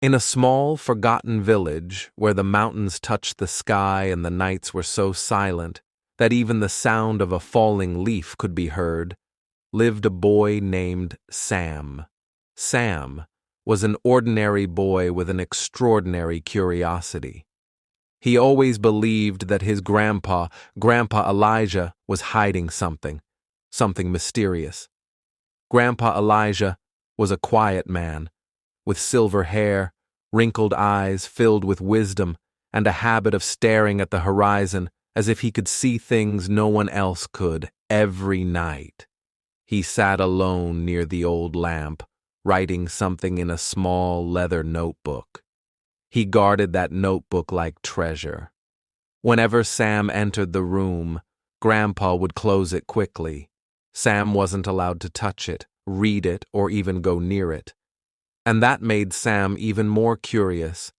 In a small, forgotten village where the mountains touched the sky and the nights were so silent that even the sound of a falling leaf could be heard, lived a boy named Sam. Sam was an ordinary boy with an extraordinary curiosity. He always believed that his Grandpa Elijah, was hiding something mysterious. Grandpa Elijah was a quiet man, with silver hair, wrinkled eyes filled with wisdom, and a habit of staring at the horizon as if he could see things no one else could every night. He sat alone near the old lamp, writing something in a small leather notebook. He guarded that notebook like treasure. Whenever Sam entered the room, Grandpa would close it quickly. Sam wasn't allowed to touch it, read it, or even go near it. And that made Sam even more curious.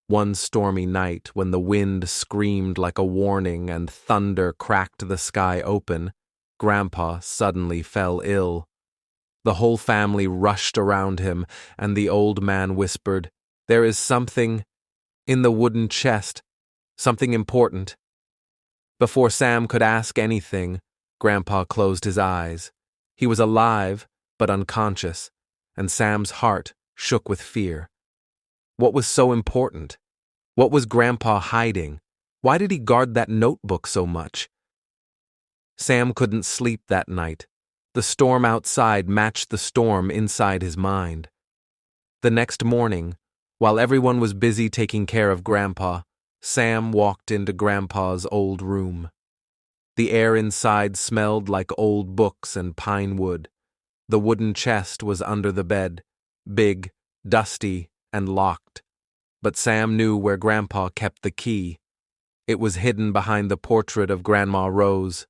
One stormy night, when the wind screamed like a warning and thunder cracked the sky open, Grandpa suddenly fell ill. The whole family rushed around him, and the old man whispered, "There is something in the wooden chest, something important." Before Sam could ask anything, Grandpa closed his eyes. He was alive, but unconscious, and Sam's heart shook with fear. What was so important? What was Grandpa hiding? Why did he guard that notebook so much? Sam couldn't sleep that night. The storm outside matched the storm inside his mind. The next morning, while everyone was busy taking care of Grandpa, Sam walked into Grandpa's old room. The air inside smelled like old books and pine wood. The wooden chest was under the bed, big, dusty, and locked. But Sam knew where Grandpa kept the key. It was hidden behind the portrait of Grandma Rose.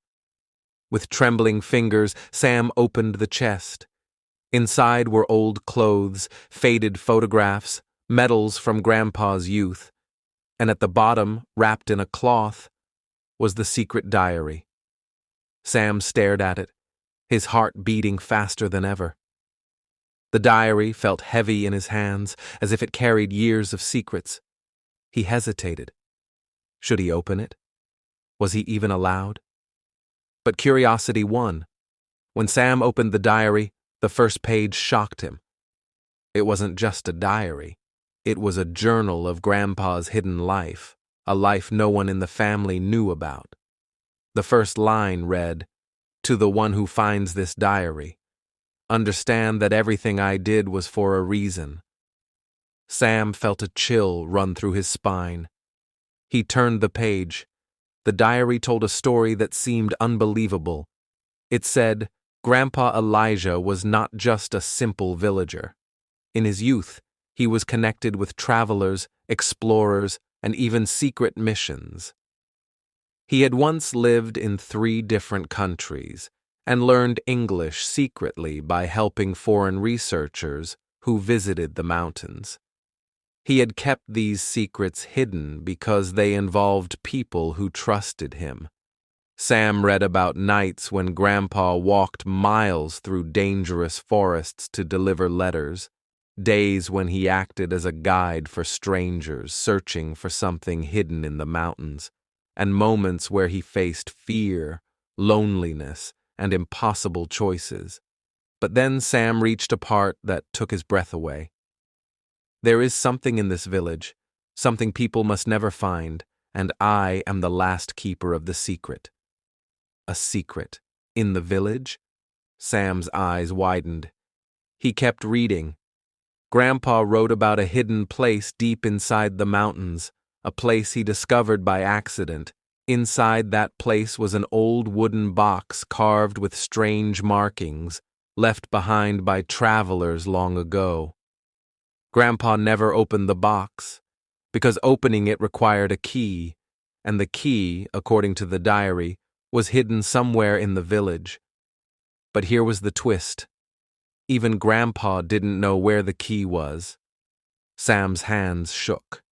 With trembling fingers, Sam opened the chest. Inside were old clothes, faded photographs, medals from Grandpa's youth, and at the bottom, wrapped in a cloth, was the secret diary. Sam stared at it, his heart beating faster than ever. The diary felt heavy in his hands, as if it carried years of secrets. He hesitated. Should he open it? Was he even allowed? But curiosity won. When Sam opened the diary, the first page shocked him. It wasn't just a diary. It was a journal of Grandpa's hidden life, a life no one in the family knew about. The first line read, "To the one who finds this diary, understand that everything I did was for a reason." Sam felt a chill run through his spine. He turned the page. The diary told a story that seemed unbelievable. It said, Grandpa Elijah was not just a simple villager. In his youth, he was connected with travelers, explorers, and even secret missions. He had once lived in 3 different countries and learned English secretly by helping foreign researchers who visited the mountains. He had kept these secrets hidden because they involved people who trusted him. Sam read about nights when Grandpa walked miles through dangerous forests to deliver letters, days when he acted as a guide for strangers searching for something hidden in the mountains, and moments where he faced fear, loneliness, and impossible choices. But then Sam reached a part that took his breath away. There is something in this village, something people must never find, and I am the last keeper of the secret. A secret? In the village? Sam's eyes widened. He kept reading. Grandpa wrote about a hidden place deep inside the mountains, a place he discovered by accident. Inside that place was an old wooden box carved with strange markings, left behind by travelers long ago. Grandpa never opened the box, because opening it required a key, and the key, according to the diary, was hidden somewhere in the village. But here was the twist. Even Grandpa didn't know where the key was. Sam's hands shook.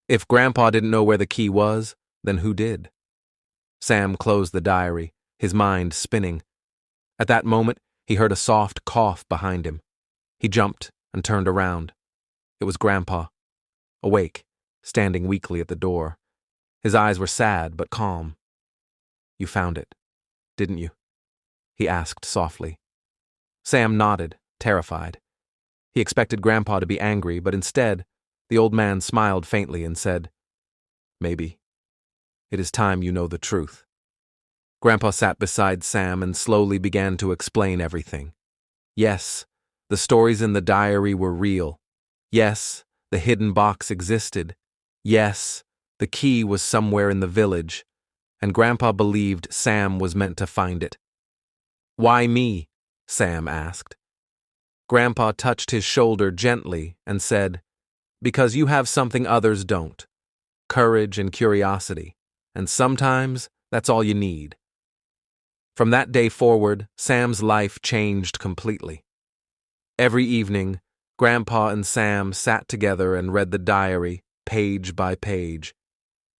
If Grandpa didn't know where the key was, then who did? Sam closed the diary, his mind spinning. At that moment, he heard a soft cough behind him. He jumped and turned around. It was Grandpa, awake, standing weakly at the door. His eyes were sad but calm. "You found it, didn't you?" he asked softly. Sam nodded, terrified. He expected Grandpa to be angry, but instead, the old man smiled faintly and said, "Maybe. It is time you know the truth." Grandpa sat beside Sam and slowly began to explain everything. Yes, the stories in the diary were real. Yes, the hidden box existed. Yes, the key was somewhere in the village, and Grandpa believed Sam was meant to find it. "Why me?" Sam asked. Grandpa touched his shoulder gently and said, "Because you have something others don't. Courage and curiosity, and sometimes that's all you need." From that day forward, Sam's life changed completely. Every evening, Grandpa and Sam sat together and read the diary, page by page.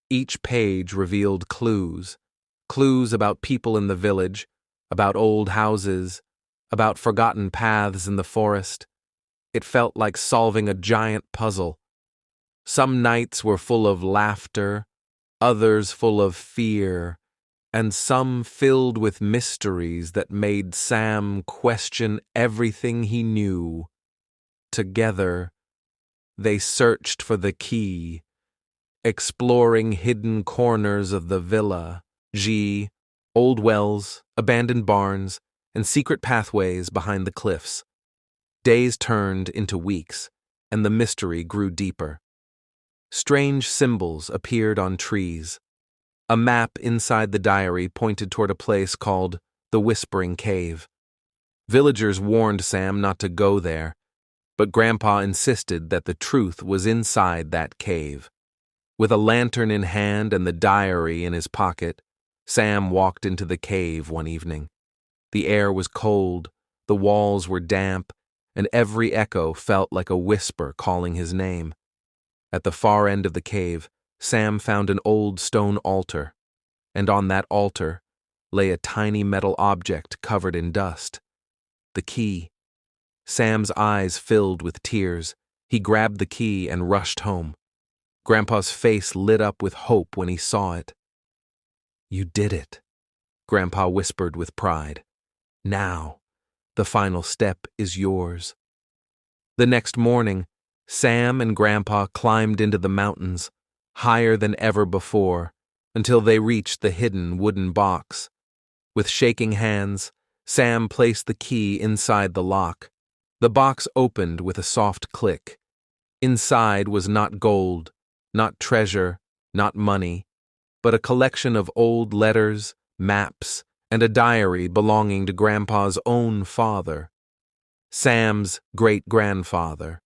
Each page revealed clues about people in the village, about old houses, about forgotten paths in the forest. It felt like solving a giant puzzle. Some nights were full of laughter, others full of fear, and some filled with mysteries that made Sam question everything he knew. Together, they searched for the key, exploring hidden corners of the villa, old wells, abandoned barns, and secret pathways behind the cliffs. Days turned into weeks, and the mystery grew deeper. Strange symbols appeared on trees. A map inside the diary pointed toward a place called the Whispering Cave. Villagers warned Sam not to go there, but Grandpa insisted that the truth was inside that cave. With a lantern in hand and the diary in his pocket, Sam walked into the cave one evening. The air was cold, the walls were damp, and every echo felt like a whisper calling his name. At the far end of the cave, Sam found an old stone altar, and on that altar lay a tiny metal object covered in dust. The key. Sam's eyes filled with tears. He grabbed the key and rushed home. Grandpa's face lit up with hope when he saw it. "You did it," Grandpa whispered with pride. "Now, the final step is yours." The next morning, Sam and Grandpa climbed into the mountains, higher than ever before, until they reached the hidden wooden box. With shaking hands, Sam placed the key inside the lock. The box opened with a soft click. Inside was not gold, not treasure, not money, but a collection of old letters, maps, and a diary belonging to Grandpa's own father, Sam's great-grandfather.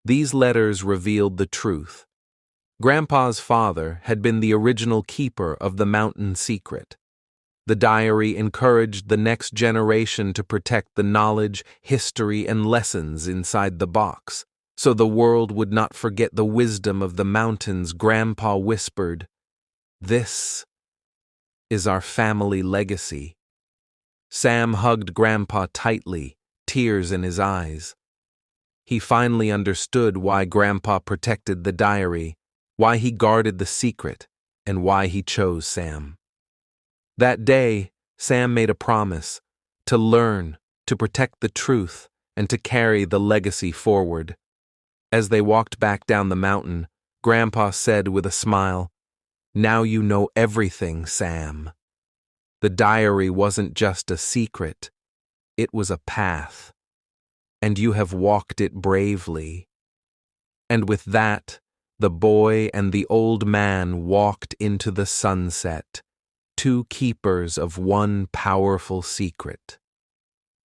These letters revealed the truth. Grandpa's father had been the original keeper of the mountain secret. The diary encouraged the next generation to protect the knowledge, history, and lessons inside the box, so the world would not forget the wisdom of the mountains. Grandpa whispered, "This is our family legacy." Sam hugged Grandpa tightly, tears in his eyes. He finally understood why Grandpa protected the diary, why he guarded the secret, and why he chose Sam. That day, Sam made a promise to learn, to protect the truth, and to carry the legacy forward. As they walked back down the mountain, Grandpa said with a smile, "Now you know everything, Sam. The diary wasn't just a secret, it was a path, and you have walked it bravely." And with that, the boy and the old man walked into the sunset, two keepers of one powerful secret.